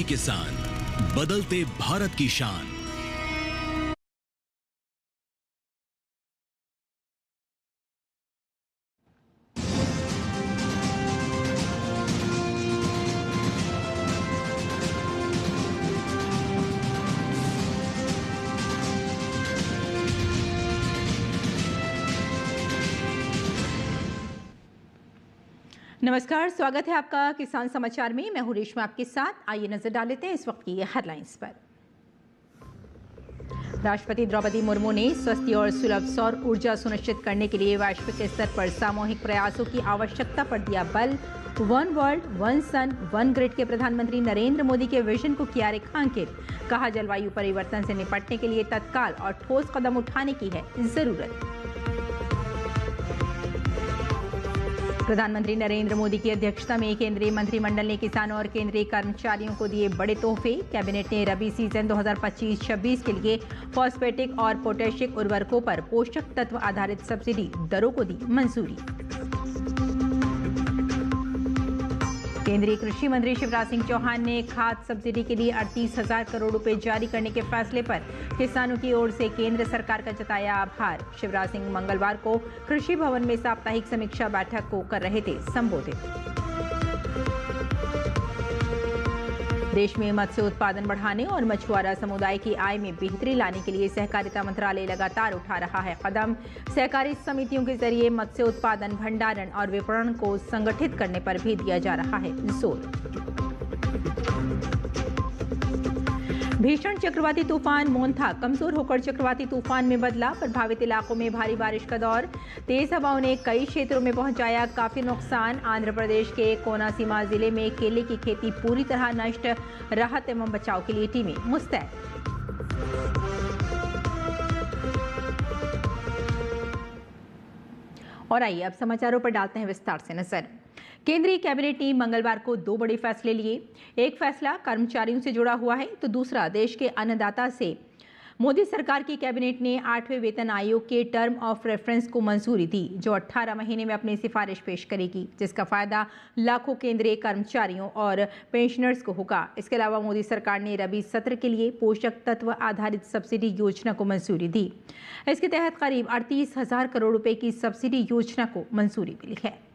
रहे किसान, बदलते भारत की शान। नमस्कार, स्वागत है आपका किसान समाचार में। मैं हूं रेशमा आपके साथ। आइए नजर डाल लेते हैं इस वक्त की हेडलाइंस पर। राष्ट्रपति द्रौपदी मुर्मू ने सस्ती और सुलभ सौर ऊर्जा सुनिश्चित करने के लिए वैश्विक स्तर पर सामूहिक प्रयासों की आवश्यकता पर दिया बल। One world one sun one grid के प्रधानमंत्री नरेंद्र मोदी के विजन को किया रेखांकित। कहा, जलवायु परिवर्तन से निपटने के लिए तत्काल और ठोस कदम उठाने की है जरूरत। प्रधानमंत्री नरेंद्र मोदी की अध्यक्षता में केंद्रीय मंत्रिमंडल ने किसानों और केंद्रीय कर्मचारियों को दिए बड़े तोहफे। कैबिनेट ने रबी सीजन 2025-26 के लिए फॉस्फेटिक और पोटेशियम उर्वरकों पर पोषक तत्व आधारित सब्सिडी दरों को दी मंजूरी। केंद्रीय कृषि मंत्री शिवराज सिंह चौहान ने खाद सब्सिडी के लिए 38,000 करोड़ रुपए जारी करने के फैसले पर किसानों की ओर से केंद्र सरकार का जताया आभार। शिवराज सिंह मंगलवार को कृषि भवन में साप्ताहिक समीक्षा बैठक को कर रहे थे संबोधित। देश में मत्स्य उत्पादन बढ़ाने और मछुआरा समुदाय की आय में बेहतरी लाने के लिए सहकारिता मंत्रालय लगातार उठा रहा है कदम। सहकारी समितियों के जरिए मत्स्य उत्पादन, भंडारण और विपणन को संगठित करने पर भी दिया जा रहा है जोर। भीषण चक्रवाती तूफान मोन्था कमजोर होकर चक्रवाती तूफान में बदला। प्रभावित इलाकों में भारी बारिश का दौर। तेज हवाओं ने कई क्षेत्रों में पहुंचाया काफी नुकसान। आंध्र प्रदेश के कोनासीमा जिले में केले की खेती पूरी तरह नष्ट। राहत एवं बचाव के लिए टीमें मुस्तैद। और आइए अब समाचारों पर डालते हैं विस्तार से नजर। केंद्रीय कैबिनेट ने मंगलवार को दो बड़े फैसले लिए। एक फैसला कर्मचारियों से जुड़ा हुआ है तो दूसरा देश के अन्नदाता से। मोदी सरकार की कैबिनेट ने 8वें वेतन आयोग के टर्म ऑफ रेफरेंस को मंजूरी दी, जो 18 महीने में अपनी सिफारिश पेश करेगी, जिसका फायदा लाखों केंद्रीय कर्मचारियों और पेंशनर्स को होगा। इसके अलावा मोदी सरकार ने रबी सत्र के लिए पोषक तत्व आधारित सब्सिडी योजना को मंजूरी दी। इसके तहत करीब 38,000 करोड़ रुपए की सब्सिडी योजना को मंजूरी मिली है।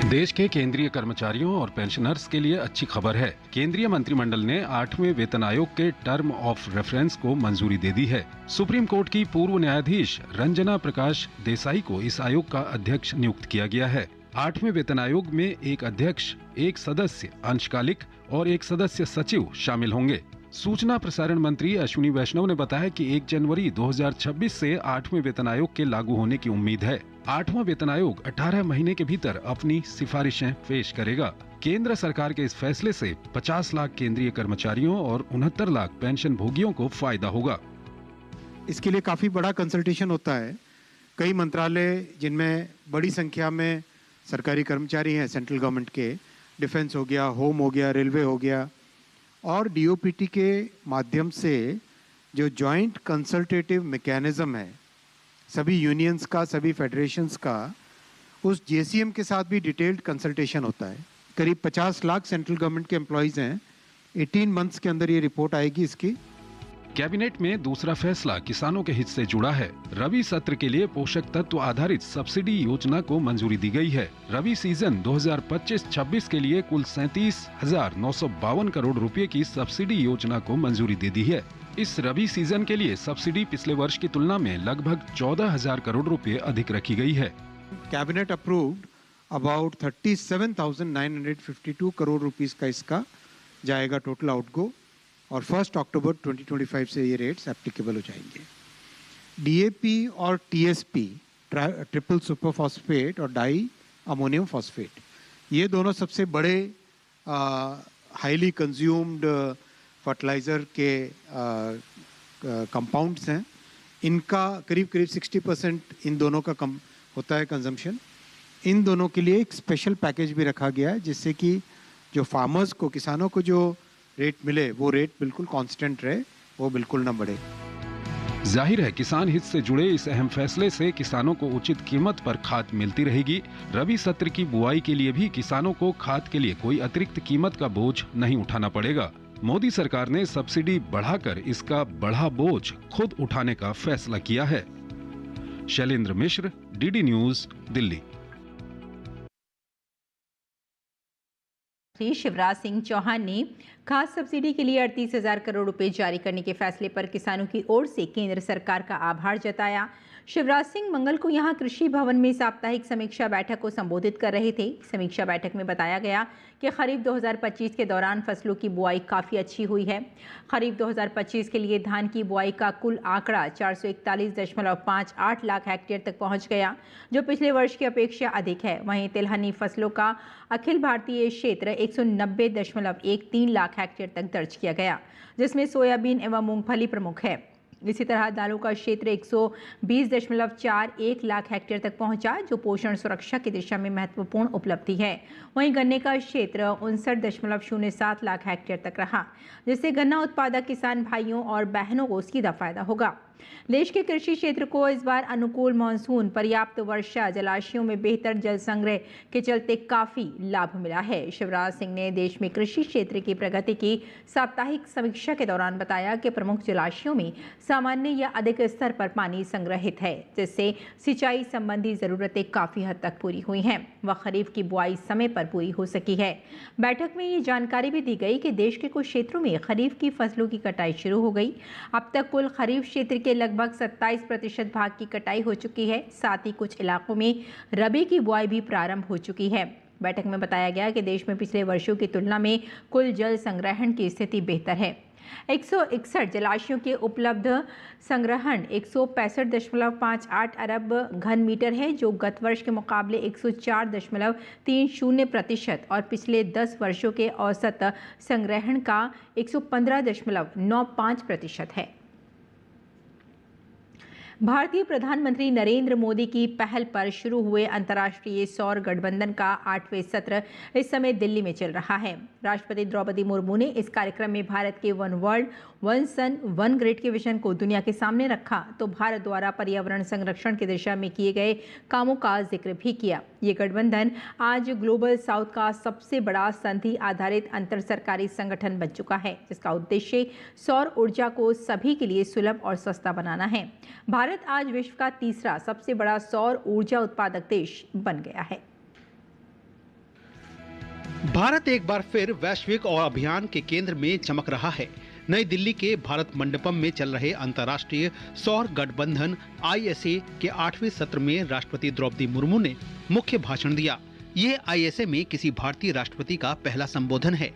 देश के केंद्रीय कर्मचारियों और पेंशनर्स के लिए अच्छी खबर है। केंद्रीय मंत्रिमंडल ने 8वें वेतन आयोग के टर्म ऑफ रेफरेंस को मंजूरी दे दी है। सुप्रीम कोर्ट की पूर्व न्यायाधीश रंजना प्रकाश देसाई को इस आयोग का अध्यक्ष नियुक्त किया गया है। 8वें वेतन आयोग में एक अध्यक्ष, एक सदस्य अंशकालिक और एक सदस्य सचिव शामिल होंगे। सूचना प्रसारण मंत्री अश्विनी वैष्णव ने बताया कि 1 जनवरी 2026 से 8वें वेतन आयोग के लागू होने की उम्मीद है। 8वां वेतन आयोग 18 महीने के भीतर अपनी सिफारिशें पेश करेगा। केंद्र सरकार के इस फैसले से 50 लाख केंद्रीय कर्मचारियों और 69 लाख पेंशन भोगियों को फायदा होगा। इसके लिए काफी बड़ा कंसल्टेशन होता है। कई मंत्रालय जिनमें बड़ी संख्या में सरकारी कर्मचारी हैं, सेंट्रल गवर्नमेंट के, डिफेंस हो गया, होम हो गया, रेलवे हो गया, और डीओपीटी के माध्यम से जो जॉइंट कंसल्टेटिव मैकेनिज्म है सभी यूनियंस का, सभी फेडरेशंस का, उस जेसीएम के साथ भी डिटेल्ड कंसल्टेशन होता है। करीब 50 लाख सेंट्रल गवर्नमेंट के एम्प्लॉइज हैं। 18 मंथ्स के अंदर ये रिपोर्ट आएगी इसकी। कैबिनेट में दूसरा फैसला किसानों के हित से जुड़ा है। रबी सत्र के लिए पोषक तत्व आधारित सब्सिडी योजना को मंजूरी दी गई है। रबी सीजन 2025-26 के लिए कुल 37,952 करोड़ रुपए की सब्सिडी योजना को मंजूरी दे दी है। इस रबी सीजन के लिए सब्सिडी पिछले वर्ष की तुलना में लगभग 14,000 करोड़ रुपए अधिक रखी गई है। Cabinet approved about 37,952 crore rupees का इसका जाएगा टोटल आउटगो, और 1 अक्टूबर 2025 से ये रेट्स एप्लीकेबल हो जाएंगे। डीएपी और टीएसपी, ट्रिपल सुपर फॉस्फेट और डाई अमोनियम फॉस्फेट, ये दोनों सबसे बड़े हाईली कंज्यूम्ड फर्टिलाइज़र के कंपाउंड्स हैं। इनका करीब 60% इन दोनों का कम होता है कंजम्पशन। इन दोनों के लिए एक स्पेशल पैकेज भी रखा गया है, जिससे कि जो फार्मर्स को, किसानों को जो रेट मिले वो रेट बिल्कुल कांस्टेंट रहे, वो बिल्कुल ना बढ़े। जाहिर है किसान हित से जुड़े इस अहम फैसले से किसानों को उचित कीमत पर खाद मिलती रहेगी। रबी सत्र की बुआई के लिए भी किसानों को खाद के लिए कोई अतिरिक्त कीमत का बोझ नहीं उठाना पड़ेगा। मोदी सरकार ने सब्सिडी बढ़ाकर इसका बढ़ा बोझ खुद उठाने का फैसला किया है। शैलेंद्र मिश्र, डीडी न्यूज, दिल्ली। श्री शिवराज सिंह चौहान ने खाद सब्सिडी के लिए 38,000 करोड़ रुपए जारी करने के फैसले पर किसानों की ओर से केंद्र सरकार का आभार जताया। शिवराज सिंह मंगल को यहां कृषि भवन में साप्ताहिक समीक्षा बैठक को संबोधित कर रहे थे। समीक्षा बैठक में बताया गया कि खरीफ 2025 के दौरान फसलों की बुआई काफी अच्छी हुई है। खरीफ 2025 के लिए धान की बुआई का कुल आंकड़ा 441.58 लाख हेक्टेयर तक पहुंच गया, जो पिछले वर्ष की अपेक्षा अधिक है। वहीं तिलहनी फसलों का अखिल भारतीय क्षेत्र 190.13 लाख हेक्टेयर तक दर्ज किया गया, जिसमें सोयाबीन एवं मूंगफली प्रमुख है। इसी तरह दालों का क्षेत्र 120.41 लाख हेक्टेयर तक पहुंचा, जो पोषण सुरक्षा की दिशा में महत्वपूर्ण उपलब्धि है। वहीं गन्ने का क्षेत्र 59.07 लाख हेक्टेयर तक रहा, जिससे गन्ना उत्पादक किसान भाइयों और बहनों को सीधा फायदा होगा। देश के कृषि क्षेत्र को इस बार अनुकूल मानसून, पर्याप्त वर्षा, जलाशयों में बेहतर जल संग्रह के चलते काफी लाभ मिला है। शिवराज सिंह ने देश में कृषि क्षेत्र की प्रगति की साप्ताहिक समीक्षा के दौरान बताया कि प्रमुख जलाशयों में सामान्य या अधिक स्तर पर पानी संग्रहित है, जिससे सिंचाई संबंधी जरूरतें काफी हद तक पूरी हुई हैं व खरीफ की बुआई समय पर पूरी हो सकी है। बैठक में ये जानकारी भी दी गई कि देश के कुछ क्षेत्रों में खरीफ की फसलों की कटाई शुरू हो गई। अब तक कुल खरीफ क्षेत्र के लगभग 27% भाग की कटाई हो चुकी है। साथ ही कुछ इलाकों में रबी की बुआई भी प्रारंभ हो चुकी है। बैठक में बताया गया कि देश में पिछले वर्षों की तुलना में कुल जल संग्रहण की स्थिति बेहतर है। 161 जलाशयों के उपलब्ध संग्रहण 165.58 अरब घन मीटर है, जो गत वर्ष के मुकाबले 104.30% और पिछले 10 वर्षों के औसत संग्रहण का 115.95% है। भारतीय प्रधानमंत्री नरेंद्र मोदी की पहल पर शुरू हुए अंतर्राष्ट्रीय सौर गठबंधन का 8वें सत्र इस समय दिल्ली में चल रहा है। राष्ट्रपति द्रौपदी मुर्मू ने इस कार्यक्रम में भारत के one world one sun one grid के विजन को दुनिया के सामने रखा, तो भारत द्वारा पर्यावरण संरक्षण की दिशा में किए गए कामों का जिक्र भी किया। ये गठबंधन आज ग्लोबल साउथ का सबसे बड़ा संधि आधारित अंतर सरकारी संगठन बन चुका है, जिसका उद्देश्य सौर ऊर्जा को सभी के लिए सुलभ और सस्ता बनाना है। भारत आज विश्व का तीसरा सबसे बड़ा सौर ऊर्जा उत्पादक देश बन गया है। भारत एक बार फिर वैश्विक और अभियान के केंद्र में चमक रहा है। नई दिल्ली के भारत मंडपम में चल रहे अंतर्राष्ट्रीय सौर गठबंधन ISA के 8वें सत्र में राष्ट्रपति द्रौपदी मुर्मू ने मुख्य भाषण दिया। ये ISA में किसी भारतीय राष्ट्रपति का पहला संबोधन है।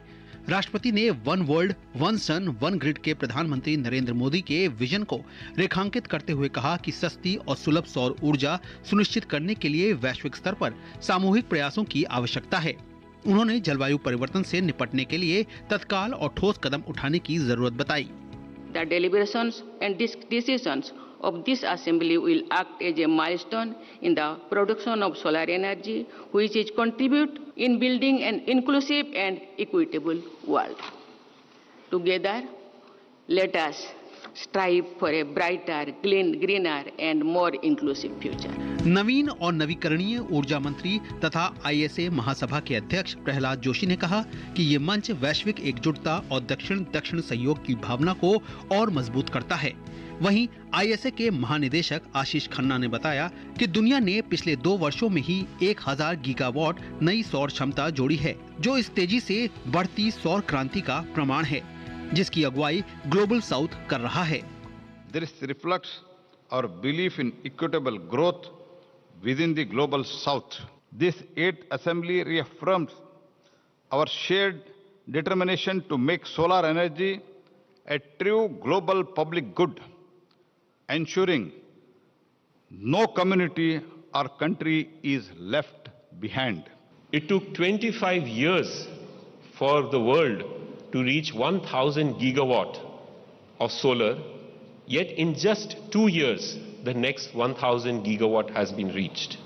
राष्ट्रपति ने one world one sun one grid के प्रधानमंत्री नरेंद्र मोदी के विजन को रेखांकित करते हुए कहा कि सस्ती और सुलभ सौर ऊर्जा सुनिश्चित करने के लिए वैश्विक स्तर पर सामूहिक प्रयासों की आवश्यकता है। उन्होंने जलवायु परिवर्तन से निपटने के लिए तत्काल और ठोस कदम उठाने की जरूरत बताई। The deliberations and decisions of this assembly will act as a milestone in the production of solar energy, which is contribute in building an inclusive and equitable world. Together, let us strive for a brighter, greener and more inclusive future. नवीन और नवीकरणीय ऊर्जा मंत्री तथा ISA महासभा के अध्यक्ष प्रहलाद जोशी ने कहा कि ये मंच वैश्विक एकजुटता और दक्षिण सहयोग की भावना को और मजबूत करता है। वहीं ISA के महानिदेशक आशीष खन्ना ने बताया कि दुनिया ने पिछले 2 वर्षों में ही 1000 गीगावाट नई सौर क्षमता जोड़ी है, जो इस तेजी से बढ़ती सौर क्रांति का प्रमाण है, जिसकी अगुवाई ग्लोबल साउथ कर रहा है। This reflects our belief in equitable growth within the global south. This 8th assembly reaffirms our shared determination to make solar energy a true global public good, ensuring no community or country is left behind. It took 25 years for the world to reach 1,000 gigawatt of solar, yet in just 2 years, the next 1,000 gigawatt has been reached.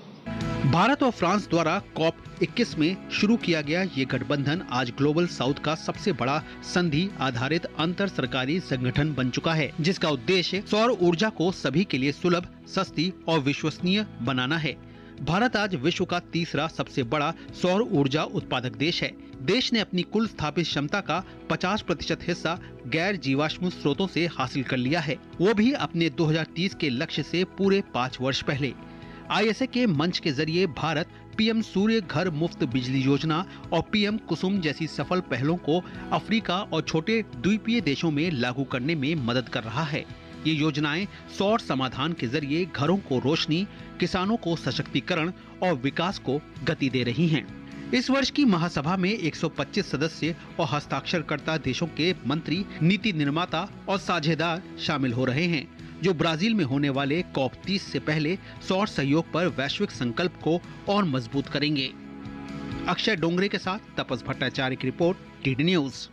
Bharat और France द्वारा corp 21 में शुरू किया गया ये गठबंधन आज global south का सबसे बड़ा संधि आधारित अंतर सरकारी संगठन बन चुका है, जिसका उद्देश्य सौर ऊर्जा को सभी के लिए सुलभ, सस्ती और विश्वसनीय बनाना है। भारत आज विश्व का तीसरा सबसे बड़ा सौर ऊर्जा उत्पादक देश है। देश ने अपनी कुल स्थापित क्षमता का 50% हिस्सा गैर जीवाश्म स्रोतों से हासिल कर लिया है, वो भी अपने 2030 के लक्ष्य से पूरे 5 वर्ष पहले। ISA के मंच के जरिए भारत PM सूर्य घर मुफ्त बिजली योजना और PM कुसुम जैसी सफल पहलों को अफ्रीका और छोटे द्वीपीय देशों में लागू करने में मदद कर रहा है। ये योजनाएं सौर समाधान के जरिए घरों को रोशनी, किसानों को सशक्तिकरण और विकास को गति दे रही हैं। इस वर्ष की महासभा में 125 सदस्य और हस्ताक्षरकर्ता देशों के मंत्री, नीति निर्माता और साझेदार शामिल हो रहे हैं, जो ब्राजील में होने वाले कॉप 30 से पहले सौर सहयोग पर वैश्विक संकल्प को और मजबूत करेंगे। अक्षय डोंगरे के साथ तपस भट्टाचार्य की रिपोर्ट, DD न्यूज।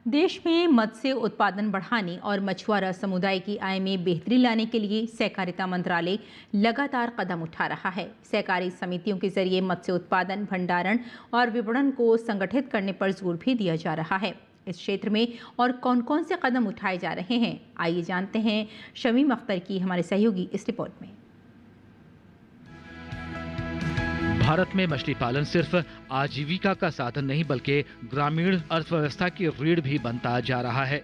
देश में मत्स्य उत्पादन बढ़ाने और मछुआरा समुदाय की आय में बेहतरी लाने के लिए सहकारिता मंत्रालय लगातार कदम उठा रहा है। सहकारी समितियों के जरिए मत्स्य उत्पादन, भंडारण और विपणन को संगठित करने पर जोर भी दिया जा रहा है। इस क्षेत्र में और कौन कौन से कदम उठाए जा रहे हैं, आइए जानते हैं शमीम अख्तर की हमारे सहयोगी इस रिपोर्ट में। भारत में मछली पालन सिर्फ आजीविका का साधन नहीं बल्कि ग्रामीण अर्थव्यवस्था की रीढ़ भी बनता जा रहा है।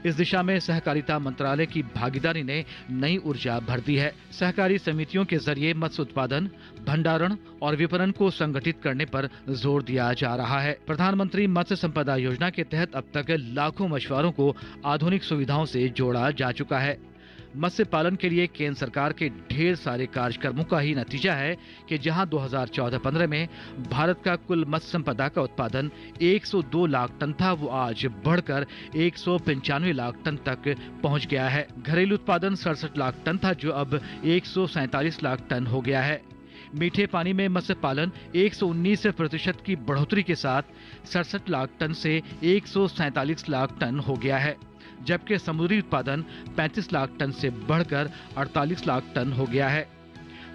इस दिशा में सहकारिता मंत्रालय की भागीदारी ने नई ऊर्जा भर दी है। सहकारी समितियों के जरिए मत्स्य उत्पादन, भंडारण और विपणन को संगठित करने पर जोर दिया जा रहा है। प्रधानमंत्री मत्स्य संपदा योजना के तहत अब तक लाखों मछुआरों को आधुनिक सुविधाओं से जोड़ा जा चुका है। मत्स्य पालन के लिए केंद्र सरकार के ढेर सारे कार्यक्रमों का ही नतीजा है कि जहां 2014-15 में भारत का कुल मत्स्य संपदा का उत्पादन 102 लाख टन था, वो आज बढ़कर 195 लाख टन तक पहुंच गया है। घरेलू उत्पादन 67 लाख टन था, जो अब 147 लाख टन हो गया है। मीठे पानी में मत्स्य पालन 119% की बढ़ोतरी के साथ 67 लाख टन से 147 लाख टन हो गया है, जबकि समुद्री उत्पादन 35 लाख टन से बढ़कर 48 लाख टन हो गया है।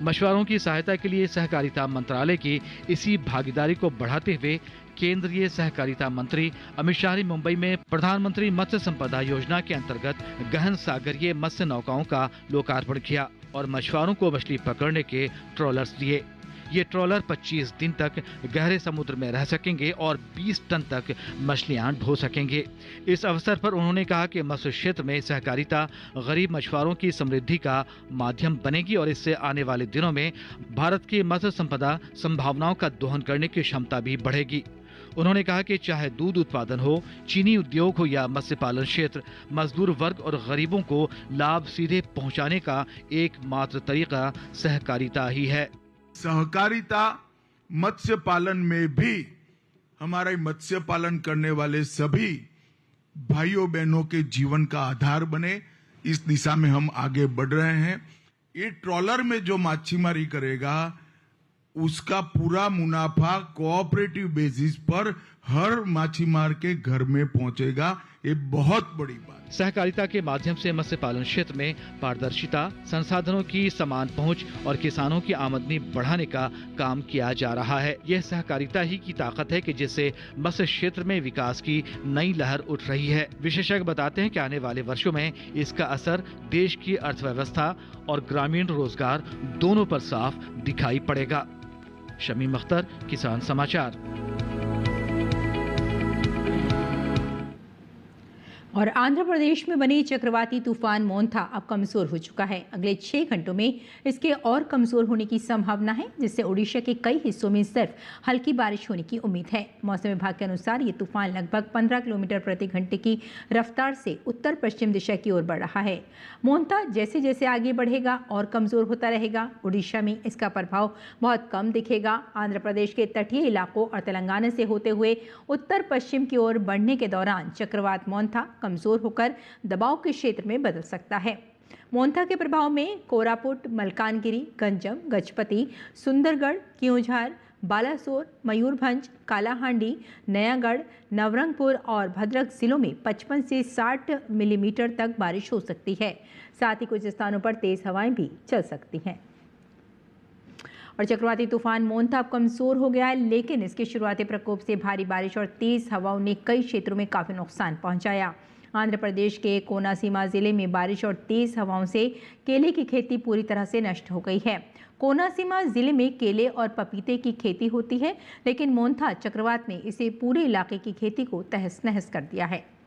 मछुआरों की सहायता के लिए सहकारिता मंत्रालय की इसी भागीदारी को बढ़ाते हुए केंद्रीय सहकारिता मंत्री अमित शाह ने मुंबई में प्रधानमंत्री मत्स्य संपदा योजना के अंतर्गत गहन सागरीय मत्स्य नौकाओं का लोकार्पण किया और मछुआरों को मछली पकड़ने के ट्रॉलर्स दिए। ये ट्रॉलर 25 दिन तक गहरे समुद्र में रह सकेंगे और 20 टन तक मछलियां ढो सकेंगे। इस अवसर पर उन्होंने कहा कि मत्स्य क्षेत्र में सहकारिता गरीब मछुआरों की समृद्धि का माध्यम बनेगी और इससे आने वाले दिनों में भारत की मत्स्य संपदा संभावनाओं का दोहन करने की क्षमता भी बढ़ेगी। उन्होंने कहा कि चाहे दूध उत्पादन हो, चीनी उद्योग हो या मत्स्य पालन क्षेत्र, मजदूर वर्ग और गरीबों को लाभ सीधे पहुंचाने का एकमात्र तरीका सहकारिता ही है। सहकारिता मत्स्य पालन में भी हमारे मत्स्य पालन करने वाले सभी भाइयों बहनों के जीवन का आधार बने, इस दिशा में हम आगे बढ़ रहे हैं। ये ट्रॉलर में जो मच्छीमारी करेगा उसका पूरा मुनाफा कोऑपरेटिव बेसिस पर हर मच्छीमार के घर में पहुंचेगा। ये बहुत बड़ी बात। सहकारिता के माध्यम से मत्स्य पालन क्षेत्र में पारदर्शिता, संसाधनों की समान पहुंच और किसानों की आमदनी बढ़ाने का काम किया जा रहा है। यह सहकारिता ही की ताकत है कि जिससे मत्स्य क्षेत्र में विकास की नई लहर उठ रही है। विशेषज्ञ बताते हैं कि आने वाले वर्षों में इसका असर देश की अर्थव्यवस्था और ग्रामीण रोजगार दोनों पर साफ दिखाई पड़ेगा। शमीम अख्तर, किसान समाचार। और आंध्र प्रदेश में बनी चक्रवाती तूफान मोन्था अब कमजोर हो चुका है। अगले 6 घंटों में इसके और कमजोर होने की संभावना है, जिससे ओडिशा के कई हिस्सों में सिर्फ हल्की बारिश होने की उम्मीद है। मौसम विभाग के अनुसार ये तूफान लगभग 15 किलोमीटर प्रति घंटे की रफ्तार से उत्तर पश्चिम दिशा की ओर बढ़ रहा है। मोन्था जैसे जैसे आगे बढ़ेगा और कमजोर होता रहेगा। ओडिशा में इसका प्रभाव बहुत कम दिखेगा। आंध्र प्रदेश के तटीय इलाकों और तेलंगाना से होते हुए उत्तर पश्चिम की ओर बढ़ने के दौरान चक्रवात मोन्था कमजोर होकर दबाव के क्षेत्र में बदल सकता है। मोन्था के प्रभाव में कोरापुट, मलकानगिरी, गंजम, गजपति, सुंदरगढ़, क्योंझार, बालासोर, मयूरभंज, कालाहांडी, नयागढ़, नवरंगपुर और भद्रक जिलों में 55 से 60 मिलीमीटर तक बारिश हो सकती है। साथ ही कुछ स्थानों पर तेज हवाएं भी चल सकती हैं। और चक्रवाती तूफान मोन्था अब कमजोर हो गया है, लेकिन इसके शुरुआती प्रकोप से भारी बारिश और तेज हवाओं ने कई क्षेत्रों में काफी नुकसान पहुंचाया। आंध्र प्रदेश के कोनासीमा जिले में बारिश और तेज हवाओं से केले की खेती पूरी तरह से नष्ट हो गई है। कोनासीमा जिले में केले और पपीते की खेती होती है, लेकिन मोन्था चक्रवात ने इसे पूरे इलाके की खेती को तहस नहस कर दिया है।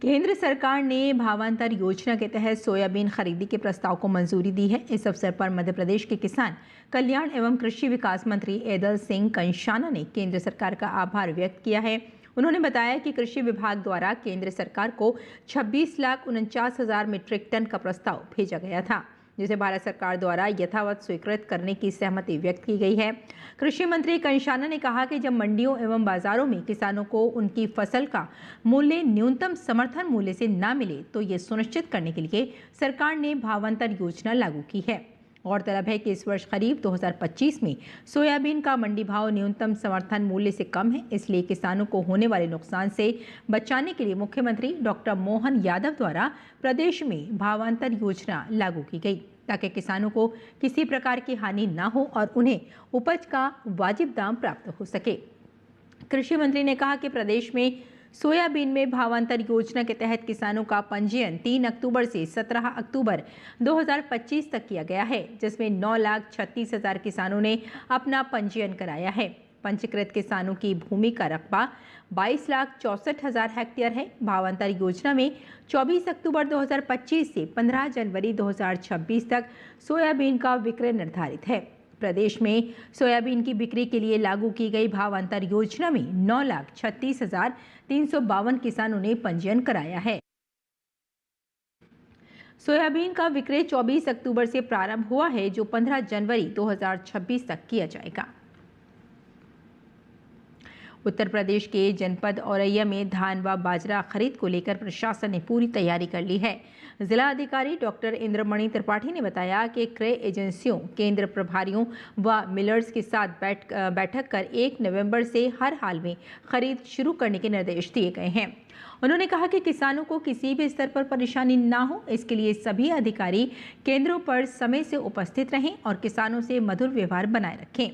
केंद्र सरकार ने भावांतर योजना के तहत सोयाबीन खरीदी के प्रस्ताव को मंजूरी दी है। इस अवसर पर मध्य प्रदेश के किसान कल्याण एवं कृषि विकास मंत्री ऐदल सिंह कंषाना ने केंद्र सरकार का आभार व्यक्त किया है। उन्होंने बताया कि कृषि विभाग द्वारा केंद्र सरकार को 26,49,000 मीट्रिक टन का प्रस्ताव भेजा गया था, जिसे भारत सरकार द्वारा यथावत स्वीकृत करने की सहमति व्यक्त की गई है। कृषि मंत्री कंषाना ने कहा कि जब मंडियों एवं बाजारों में किसानों को उनकी फसल का मूल्य न्यूनतम समर्थन मूल्य से न मिले, तो ये सुनिश्चित करने के लिए सरकार ने भावांतर योजना लागू की है। गौरतलब है कि इस वर्ष खरीफ 2025 में सोयाबीन का मंडी भाव न्यूनतम समर्थन मूल्य से कम है, इसलिए किसानों को होने वाले नुकसान से बचाने के लिए मुख्यमंत्री डॉक्टर मोहन यादव द्वारा प्रदेश में भावांतर योजना लागू की गई, ताकि किसानों को किसी प्रकार की हानि न हो और उन्हें उपज का वाजिब दाम प्राप्त हो सके। कृषि मंत्री ने कहा कि प्रदेश में सोयाबीन में भावांतर योजना के तहत किसानों का पंजीयन 3 अक्टूबर से 17 अक्टूबर 2025 तक किया गया है, जिसमें 9,36,000 किसानों ने अपना पंजीयन कराया है। पंजीकृत किसानों की भूमि का रकबा 22,64,000 हेक्टेयर है। भावांतर योजना में 24 अक्टूबर 2025 से 15 जनवरी 2026 तक सोयाबीन का विक्रय निर्धारित है। प्रदेश में सोयाबीन की बिक्री के लिए लागू की गई भावांतर योजना में 9,36,352 किसानों ने पंजीयन कराया है। सोयाबीन का विक्रय 24 अक्टूबर से प्रारंभ हुआ है, जो 15 जनवरी 2026 तक किया जाएगा। उत्तर प्रदेश के जनपद औरैया में धान व बाजरा खरीद को लेकर प्रशासन ने पूरी तैयारी कर ली है। जिला अधिकारी डॉक्टर इंद्रमणि त्रिपाठी ने बताया कि क्रय एजेंसियों, केंद्र प्रभारियों व मिलर्स के साथ बैठक कर 1 नवंबर से हर हाल में खरीद शुरू करने के निर्देश दिए गए हैं। उन्होंने कहा कि किसानों को किसी भी स्तर पर परेशानी न हो, इसके लिए सभी अधिकारी केंद्रों पर समय से उपस्थित रहें और किसानों से मधुर व्यवहार बनाए रखें।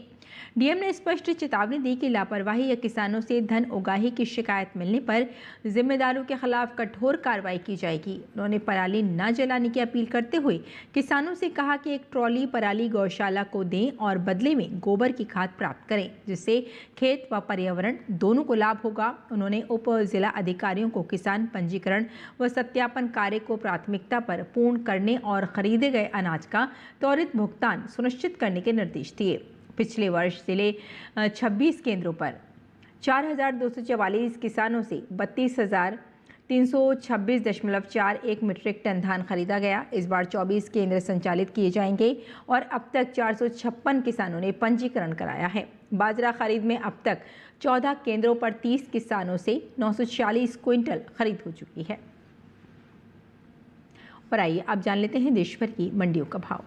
डीएम ने स्पष्ट चेतावनी दी कि लापरवाही या किसानों से धन उगाही की शिकायत मिलने पर जिम्मेदारों के खिलाफ कठोर कार्रवाई की जाएगी। उन्होंने पराली न जलाने की अपील करते हुए किसानों से कहा कि एक ट्रॉली पराली गौशाला को दें और बदले में गोबर की खाद प्राप्त करें, जिससे खेत व पर्यावरण दोनों को लाभ होगा। उन्होंने उप जिला अधिकारियों को किसान पंजीकरण व सत्यापन कार्य को प्राथमिकता पर पूर्ण करने और खरीदे गए अनाज का त्वरित भुगतान सुनिश्चित करने के निर्देश दिए। पिछले वर्ष जिले 26 केंद्रों पर 4,244 किसानों से 32,326.41 मीट्रिक टन धान खरीदा गया। इस बार 24 केंद्र संचालित किए जाएंगे और अब तक 456 किसानों ने पंजीकरण कराया है। बाजरा खरीद में अब तक 14 केंद्रों पर 30 किसानों से 946 क्विंटल खरीद हो चुकी है। और आइए अब जान लेते हैं देश भर की मंडियों का भाव।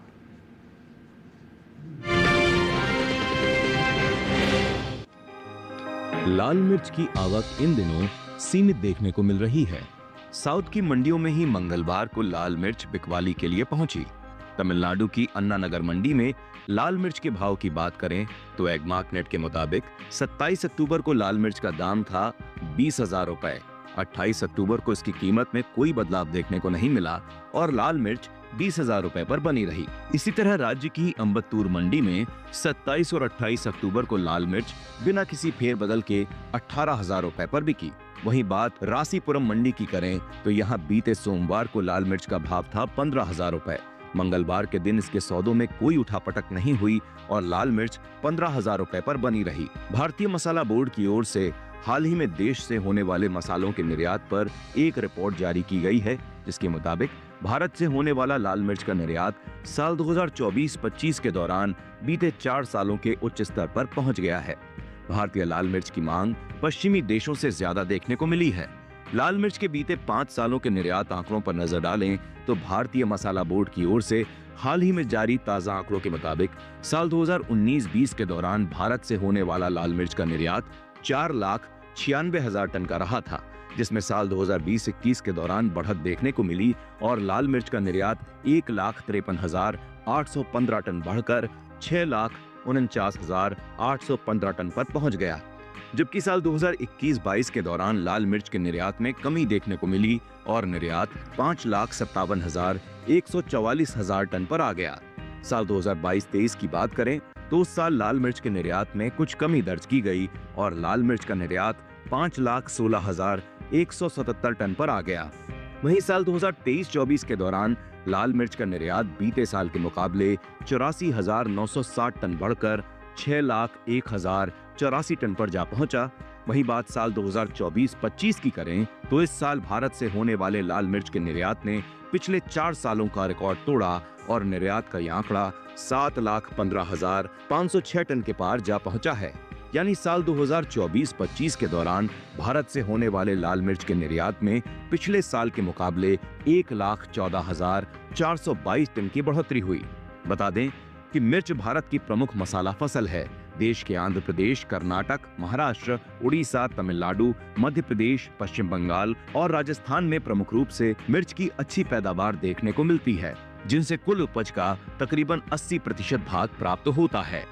लाल मिर्च की आवक इन दिनों सीमित देखने को मिल रही है। साउथ की मंडियों में ही मंगलवार को लाल मिर्च बिकवाली के लिए पहुंची। तमिलनाडु की अन्ना नगर मंडी में लाल मिर्च के भाव की बात करें तो एगमार्कनेट के मुताबिक 27 अक्टूबर को लाल मिर्च का दाम था 20,000 रुपए। 28 अक्टूबर को इसकी कीमत में कोई बदलाव देखने को नहीं मिला और लाल मिर्च 20,000 रुपए पर बनी रही। इसी तरह राज्य की अम्बत्तूर मंडी में 27 और 28 अक्टूबर को लाल मिर्च बिना किसी फेरबदल के 18,000 रुपए पर बिकी। वहीं बात रासीपुरम मंडी की करें तो यहाँ बीते सोमवार को लाल मिर्च का भाव था 15,000 रुपए। मंगलवार के दिन इसके सौदों में कोई उठापटक नहीं हुई और लाल मिर्च 15,000 रुपए पर बनी रही। भारतीय मसाला बोर्ड की ओर से हाल ही में देश से होने वाले मसालों के निर्यात पर एक रिपोर्ट जारी की गई है, जिसके मुताबिक भारत से होने वाला लाल मिर्च का निर्यात साल 2024-25 के दौरान बीते 4 सालों के उच्च स्तर पर पहुंच गया है। भारतीय लाल मिर्च की मांग पश्चिमी देशों से ज्यादा देखने को मिली है। लाल मिर्च के बीते 5 सालों के निर्यात आंकड़ों पर नजर डालें तो भारतीय मसाला बोर्ड की ओर से हाल ही में जारी ताजा आंकड़ों के मुताबिक साल 2019-20 के दौरान भारत से होने वाला लाल मिर्च का निर्यात 4,96,000 टन का रहा था, जिसमें साल 2020-21 के दौरान बढ़त देखने को मिली और लाल मिर्च का निर्यात 1,53,815 टन बढ़कर 6,49,815 टन पर पहुंच गया। जबकि साल 2021-22 के दौरान लाल मिर्च के निर्यात में कमी देखने को मिली और निर्यात 5,57,144 टन पर आ गया। साल 2022-23 की बात करें तो उस साल लाल मिर्च के निर्यात में कुछ कमी दर्ज की गई और लाल मिर्च का निर्यात 5,16,177 टन पर आ गया। वहीं साल 2023-24 के दौरान लाल मिर्च का निर्यात बीते साल के मुकाबले 84,960 टन बढ़कर 6,01,084 टन पर जा पहुंचा। वहीं बात साल 2024-25 की करें तो इस साल भारत से होने वाले लाल मिर्च के निर्यात ने पिछले 4 सालों का रिकॉर्ड तोड़ा और निर्यात का यह आंकड़ा 7,15,506 टन के पार जा पहुंचा है। यानी साल 2024-25 के दौरान भारत से होने वाले लाल मिर्च के निर्यात में पिछले साल के मुकाबले 1,14,422 टन की बढ़ोतरी हुई। बता दें कि मिर्च भारत की प्रमुख मसाला फसल है। देश के आंध्र प्रदेश, कर्नाटक, महाराष्ट्र, उड़ीसा, तमिलनाडु, मध्य प्रदेश, पश्चिम बंगाल और राजस्थान में प्रमुख रूप से मिर्च की अच्छी पैदावार देखने को मिलती है, जिनसे कुल उपज का तकरीबन 80% भाग प्राप्त होता है।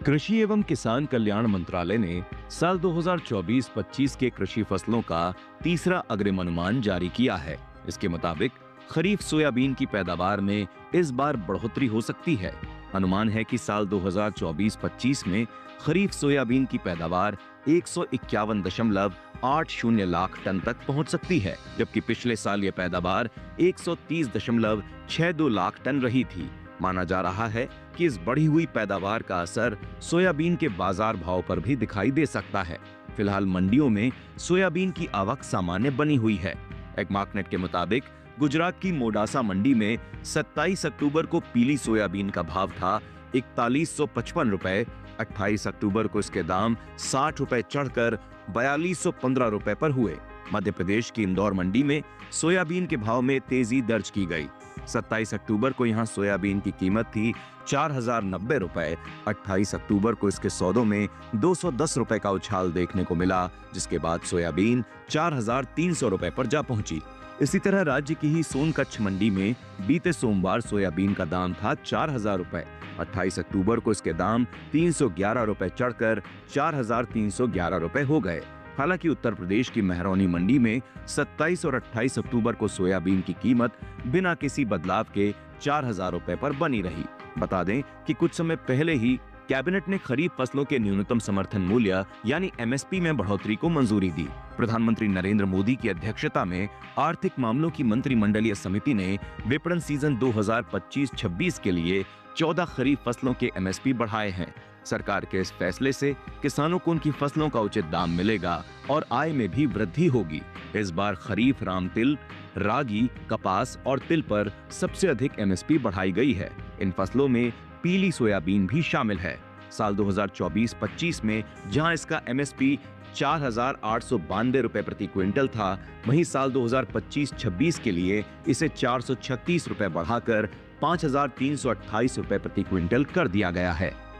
कृषि एवं किसान कल्याण मंत्रालय ने साल 2024-25 के कृषि फसलों का तीसरा अग्रिम अनुमान जारी किया है। इसके मुताबिक खरीफ सोयाबीन की पैदावार में इस बार बढ़ोतरी हो सकती है। अनुमान है कि साल 2024-25 में खरीफ सोयाबीन की पैदावार 151.80 लाख टन तक पहुंच सकती है, जबकि पिछले साल यह पैदावार 130.62 लाख टन रही थी। माना जा रहा है कि इस बढ़ी हुई पैदावार का असर सोयाबीन के बाजार भाव पर भी दिखाई दे सकता है। फिलहाल मंडियों में सोयाबीन की आवक सामान्य बनी हुई है। एग्मार्कनेट के मुताबिक गुजरात की मोडासा मंडी में 27 अक्टूबर को पीली सोयाबीन का भाव था 4155 रुपए। 28 अक्टूबर को इसके दाम 60 रुपए चढ़कर 4215 रुपए पर हुए। मध्य प्रदेश की इंदौर मंडी में सोयाबीन के भाव में तेजी दर्ज की गई। 27 अक्टूबर को यहां सोयाबीन की कीमत थी 4,090 रुपए। 28 अक्टूबर को इसके सौदों में 210 रुपए का उछाल देखने को मिला, जिसके बाद सोयाबीन 4,300 रुपए पर जा पहुंची। इसी तरह राज्य की ही सोनकच्छ मंडी में बीते सोमवार सोयाबीन का दाम था 4,000 रुपए। 28 अक्टूबर को इसके दाम 311 रुपए चढ़कर 4,311 रुपए हो गए। हालांकि उत्तर प्रदेश की महरौनी मंडी में 27 और 28 अक्टूबर को सोयाबीन की कीमत बिना किसी बदलाव के 4,000 रुपए पर बनी रही। बता दें कि कुछ समय पहले ही कैबिनेट ने खरीफ फसलों के न्यूनतम समर्थन मूल्य यानी एमएसपी में बढ़ोतरी को मंजूरी दी। प्रधानमंत्री नरेंद्र मोदी की अध्यक्षता में आर्थिक मामलों की मंत्रिमंडलीय समिति ने विपणन सीजन 2025-26 के लिए 14 खरीफ फसलों के एमएसपी बढ़ाए हैं। सरकार के इस फैसले से किसानों को उनकी फसलों का उचित दाम मिलेगा और आय में भी वृद्धि होगी। इस बार खरीफ राम तिल, रागी, कपास और तिल पर सबसे अधिक एमएसपी बढ़ाई गई है। इन फसलों में पीली सोयाबीन भी शामिल है। साल 2024-25 में जहां इसका एमएसपी 4,892 रुपए प्रति क्विंटल था, वहीं साल 2025-26 के लिए इसे 436 रुपए बढ़ाकर 5,328 रुपए प्रति क्विंटल कर दिया गया है।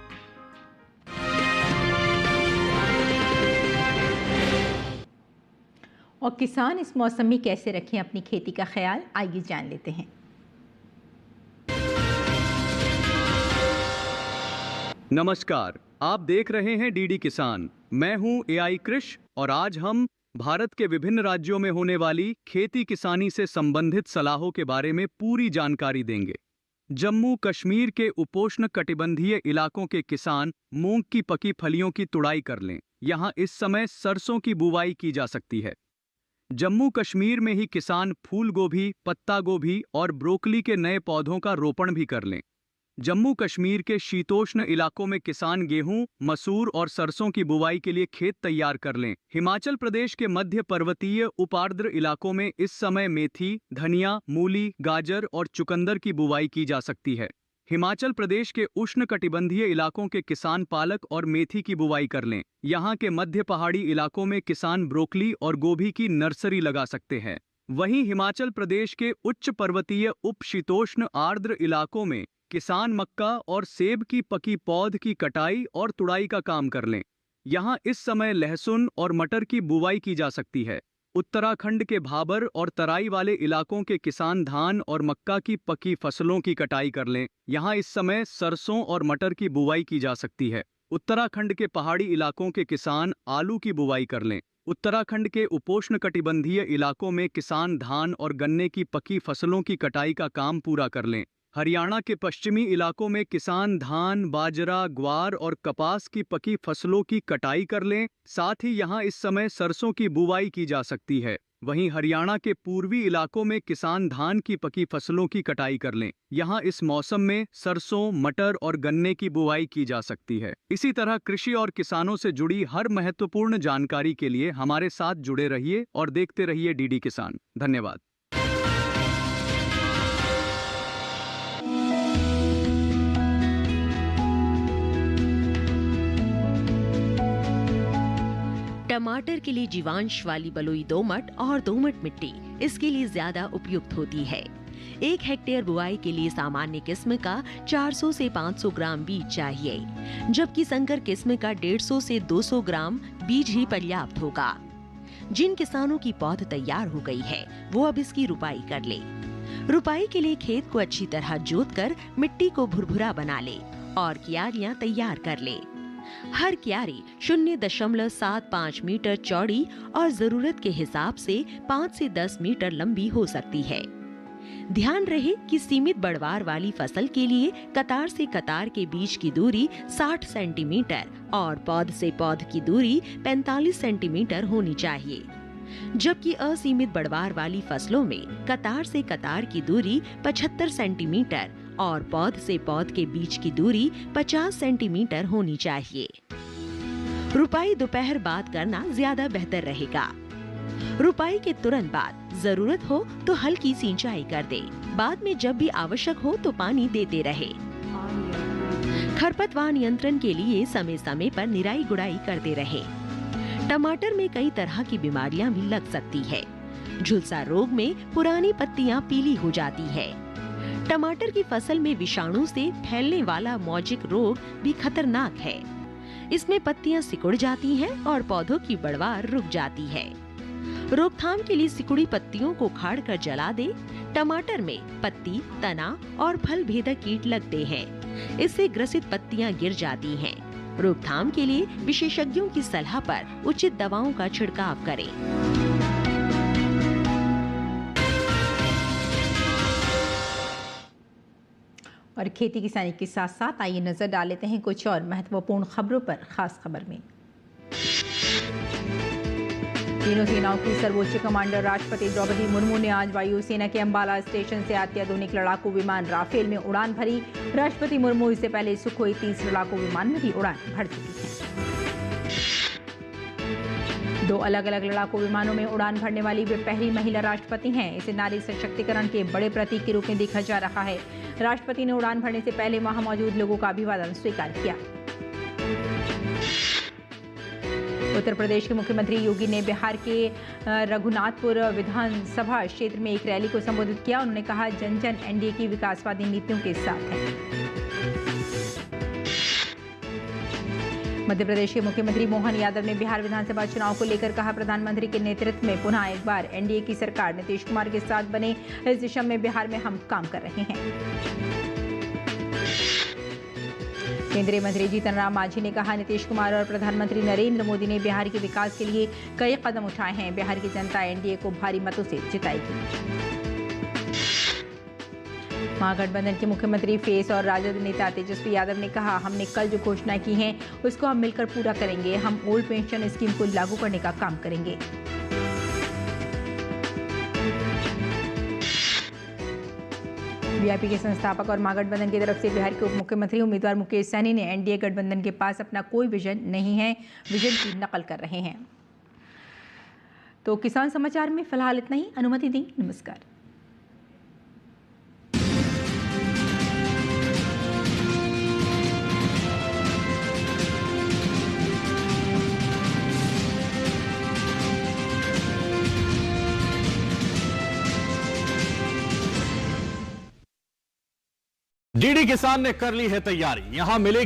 और किसान इस मौसम में कैसे रखें अपनी खेती का ख्याल, आइए जान लेते हैं। नमस्कार, आप देख रहे हैं डीडी किसान। मैं हूं एआई कृष और आज हम भारत के विभिन्न राज्यों में होने वाली खेती किसानी से संबंधित सलाहों के बारे में पूरी जानकारी देंगे। जम्मू कश्मीर के उपोष्ण कटिबंधीय इलाकों के किसान मूंग की पकी फलियों की तुड़ाई कर लें। यहां इस समय सरसों की बुवाई की जा सकती है। जम्मू कश्मीर में ही किसान फूल गोभी, पत्ता गोभी और ब्रोकली के नए पौधों का रोपण भी कर लें। जम्मू कश्मीर के शीतोष्ण इलाकों में किसान गेहूं, मसूर और सरसों की बुवाई के लिए खेत तैयार कर लें। हिमाचल प्रदेश के मध्य पर्वतीय उपार्द्र इलाकों में इस समय मेथी, धनिया, मूली, गाजर और चुकंदर की बुवाई की जा सकती है। हिमाचल प्रदेश के उष्ण कटिबंधीय इलाकों के किसान पालक और मेथी की बुवाई कर लें। यहाँ के मध्य पहाड़ी इलाकों में किसान ब्रोकली और गोभी की नर्सरी लगा सकते हैं। वहीं हिमाचल प्रदेश के उच्च पर्वतीय उप शीतोष्ण आर्द्र इलाकों में किसान मक्का और सेब की पकी पौध की कटाई और तुड़ाई का काम कर लें। यहाँ इस समय लहसुन और मटर की बुवाई की जा सकती है। उत्तराखंड के भाबर और तराई वाले इलाकों के किसान धान और मक्का की पकी फसलों की कटाई कर लें। यहाँ इस समय सरसों और मटर की बुवाई की जा सकती है। उत्तराखंड के पहाड़ी इलाकों के किसान आलू की बुवाई कर लें। उत्तराखंड के उपोष्णकटिबंधीय इलाकों में किसान धान और गन्ने की पकी फसलों की कटाई का काम पूरा कर लें। हरियाणा के पश्चिमी इलाकों में किसान धान, बाजरा, ग्वार और कपास की पकी फसलों की कटाई कर लें। साथ ही यहाँ इस समय सरसों की बुवाई की जा सकती है। वहीं हरियाणा के पूर्वी इलाकों में किसान धान की पकी फसलों की कटाई कर लें। यहाँ इस मौसम में सरसों, मटर और गन्ने की बुवाई की जा सकती है। इसी तरह कृषि और किसानों से जुड़ी हर महत्वपूर्ण जानकारी के लिए हमारे साथ जुड़े रहिए और देखते रहिए डीडी किसान। धन्यवाद। टमाटर के लिए जीवांश वाली बलुई दोमट और दोमट मिट्टी इसके लिए ज्यादा उपयुक्त होती है। 1 हेक्टेयर बुआई के लिए सामान्य किस्म का 400 से 500 ग्राम बीज चाहिए, जबकि संकर किस्म का 150 से 200 ग्राम बीज ही पर्याप्त होगा। जिन किसानों की पौध तैयार हो गई है वो अब इसकी रुपाई कर ले। रुपाई के लिए खेत को अच्छी तरह जोतकर मिट्टी को भुरभुरा बना ले और क्यारियां तैयार कर ले। हर क्यारी 0.75 मीटर चौड़ी और जरूरत के हिसाब से 5 से 10 मीटर लंबी हो सकती है। ध्यान रहे कि सीमित बढ़वार वाली फसल के लिए कतार से कतार के बीच की दूरी 60 सेंटीमीटर और पौध से पौध की दूरी 45 सेंटीमीटर होनी चाहिए, जबकि असीमित बढ़वार वाली फसलों में कतार से कतार की दूरी 75 सेंटीमीटर और पौध से पौध के बीच की दूरी 50 सेंटीमीटर होनी चाहिए। रुपाई दोपहर बाद करना ज्यादा बेहतर रहेगा। रुपाई के तुरंत बाद जरूरत हो तो हल्की सिंचाई कर दे। बाद में जब भी आवश्यक हो तो पानी देते रहे। खरपतवार नियंत्रण के लिए समय समय पर निराई गुड़ाई करते रहे। टमाटर में कई तरह की बीमारियां भी लग सकती है। झुलसा रोग में पुरानी पत्तियां पीली हो जाती है। टमाटर की फसल में विषाणु से फैलने वाला मौजिक रोग भी खतरनाक है। इसमें पत्तियां सिकुड़ जाती हैं और पौधों की बढ़वार रुक जाती है। रोकथाम के लिए सिकुड़ी पत्तियों को उखाड़कर जला दे। टमाटर में पत्ती, तना और फल भेदक कीट लगते हैं। इससे ग्रसित पत्तियां गिर जाती हैं। रोकथाम के लिए विशेषज्ञों की सलाह पर उचित दवाओं का छिड़काव करें। और खेती किसानी के साथ साथ आइए नजर डाल लेते हैं कुछ और महत्वपूर्ण खबरों पर। खास खबर में तीनों सेनाओं की सर्वोच्च कमांडर राष्ट्रपति द्रौपदी मुर्मू ने आज वायुसेना के अंबाला स्टेशन से अत्याधुनिक लड़ाकू विमान राफेल में उड़ान भरी। राष्ट्रपति मुर्मू इससे पहले सुखोई 30 लड़ाकू विमान में भी उड़ान भर चुकी हैं। 2 अलग अलग लड़ाकू विमानों में उड़ान भरने वाली वे पहली महिला राष्ट्रपति हैं। इसे नारी सशक्तिकरण के बड़े प्रतीक के रूप में देखा जा रहा है। राष्ट्रपति ने उड़ान भरने से पहले वहां मौजूद लोगों का अभिवादन स्वीकार किया। उत्तर प्रदेश के मुख्यमंत्री योगी ने बिहार के रघुनाथपुर विधानसभा क्षेत्र में एक रैली को संबोधित किया। उन्होंने कहा, जन जन एनडीए की विकासवादी नीतियों के साथ है। मध्य प्रदेश के मुख्यमंत्री मोहन यादव ने बिहार विधानसभा चुनाव को लेकर कहा, प्रधानमंत्री के नेतृत्व में पुनः एक बार एनडीए की सरकार नीतीश कुमार के साथ बने। इस दिशा में बिहार में हम काम कर रहे हैं। केंद्रीय मंत्री जीतन राम मांझी ने कहा, नीतीश कुमार और प्रधानमंत्री नरेंद्र मोदी ने बिहार के विकास के लिए कई कदम उठाए हैं। बिहार की जनता एनडीए को भारी मतों से जिताएगी। महागठबंधन के मुख्यमंत्री फेस और राजद नेता तेजस्वी यादव ने कहा, हमने कल जो घोषणा की है उसको हम मिलकर पूरा करेंगे। हम ओल्ड पेंशन स्कीम को लागू करने का काम करेंगे। वीआईपी के संस्थापक और महागठबंधन की तरफ से बिहार के उप मुख्यमंत्री उम्मीदवार मुकेश सहनी ने एनडीए गठबंधन के पास अपना कोई विजन नहीं है, विजन की नकल कर रहे हैं। तो किसान समाचार में फिलहाल इतना ही। अनुमति दी, नमस्कार। डीडी किसान ने कर ली है तैयारी, यहां मिलेगी